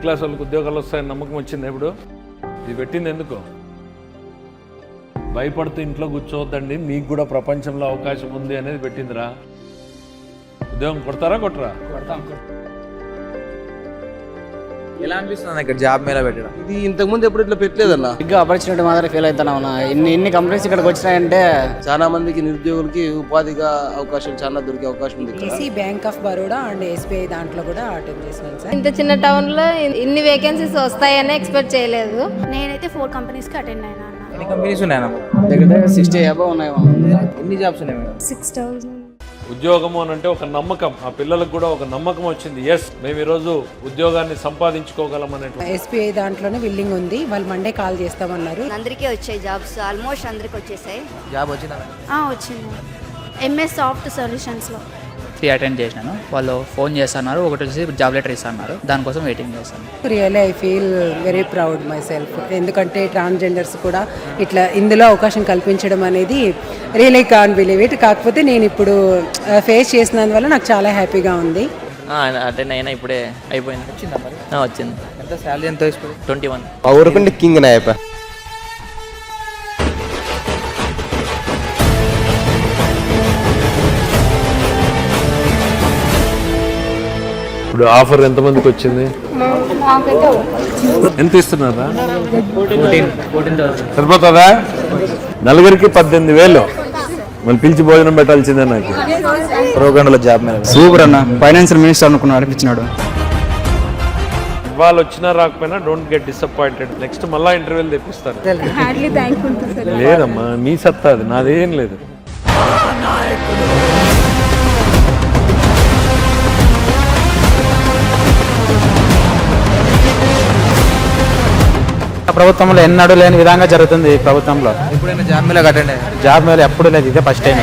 Class వాళ్ళకి ఉద్యోగాలు వస్తాయని నమ్మకం వచ్చింది ఇప్పుడు ఇది పెట్టింది ఎందుకు భయపడుతూ ఇంట్లో కూర్చోవద్దండి మీకు కూడా ప్రపంచంలో అవకాశం ఉంది అనేది పెట్టిందిరా ఉద్యోగం కొడతారా కొట్టరా ఎలా అనిపిస్తుంది ఇక్కడ జాబ్ మేళ పెట్టడం ఇది ఇంతకు ముందు ఎప్పుడు ఇట్లా పెట్టలేదన్న ఇంకా ఆపర్చునిటీ మాత్రం ఫీల్ అవుతున్నా ఇన్ని కంపెనీస్ ఇక్కడికి వచ్చినాయంటే చాలా మందికి నిరుద్యోగులకి ఉపాధిగా అవకాశం చాలా దొరికే అవకాశం ఉంది EC bank of Baroda and SBI దాంట్లో కూడా అటెండ్ చేసినాను సార్. ఇంత చిన్న టౌన్ లో ఇన్ని వేకెన్సీస్ వస్తాయని ఎక్స్పెక్ట్ చేయలేదు. నేనైతే 4 కంపెనీస్కి అటెండ్ అయినా అన్న. ఎన్ని కంపెనీస్ ఉన్నాయన్న దగ్గర దగ్గర 60 అబౌవ్ ఉన్నాయి. ఎన్ని జాబ్స్ ఉన్నాయి మేడం 6,000. ఉద్యోగము అని అంటే ఒక నమ్మకం ఆ పిల్లలకు కూడా ఒక నమ్మకం వచ్చింది ఎస్ మేము ఈరోజు ఉద్యోగాన్ని సంపాదించుకోగలం అనేటువంటి ఎస్బీఐ దాంట్లోనే బిల్డింగ్ ఉంది వాళ్ళు మండే కాల్ చేస్తామన్నారు. అందరికీ వచ్చాయి జాబ్స్ ఆల్మోస్ట్ అందరికి వచ్చేసాయి జాబ్ వచ్చిందా వచ్చింది ఎంఎస్ సాఫ్ట్ సొల్యూషన్స్లో. 3 అటెండ్ చేసినాను. వాళ్ళు ఫోన్ చేస్తున్నారు, ఒకటి వచ్చి జాబ్ లెటర్ ఇస్తున్నారు, దానికోసం వెయిటింగ్ చేస్తాను. Really I feel very proud my self ఎందుకంటే ట్రాన్స్జెండర్స్ కూడా ఇట్లా ఇందులో అవకాశం కల్పించడం అనేది రియలీ కాన్ బిలీవ్ ఇట్. కాకపోతే నేను ఇప్పుడు ఫేస్ చేసినందువల్ల నాకు చాలా హ్యాపీగా ఉంది. అటెండ్ అయినా ఇప్పుడే అయిపోయింది. వచ్చిందా మరి వచ్చింది. ఎంత శాలరీ ఎంత తీసుకోండి 21. ఊరుకుంటే కింగ్ నాయప ఇప్పుడు ఆఫర్ ఎంతమందికి వచ్చింది ఎంత ఇస్తున్నారా 14,000 సరిపోతుందా నలుగురికి 18,000 మళ్ళీ పిలిచి భోజనం పెట్టాల్సిందే నాకు రోగండలో జాబ్ మేళ సూపర్ అన్న ఫైనాన్షియల్ మినిస్టర్ అనుకున్నాడు అనిపించినాడు. వాళ్ళు వచ్చినా రాకపోయినా డోంట్ గెట్ డిసప్పాయింటెడ్ నెక్స్ట్ మళ్ళా ఇంటర్వ్యూలు తెప్పిస్తారు లేదమ్మా మీ సత్తా అది నాదేం లేదు. ప్రభుత్వంలో ఎన్నడూ లేని విధంగా జరుగుతుంది ఈ ప్రభుత్వంలో. ఎప్పుడైనా జాబ్ మేళ అటెండ్ అయ్యారు జాబ్ మేళ ఎప్పుడు లేదు, ఇదే ఫస్ట్ టైం.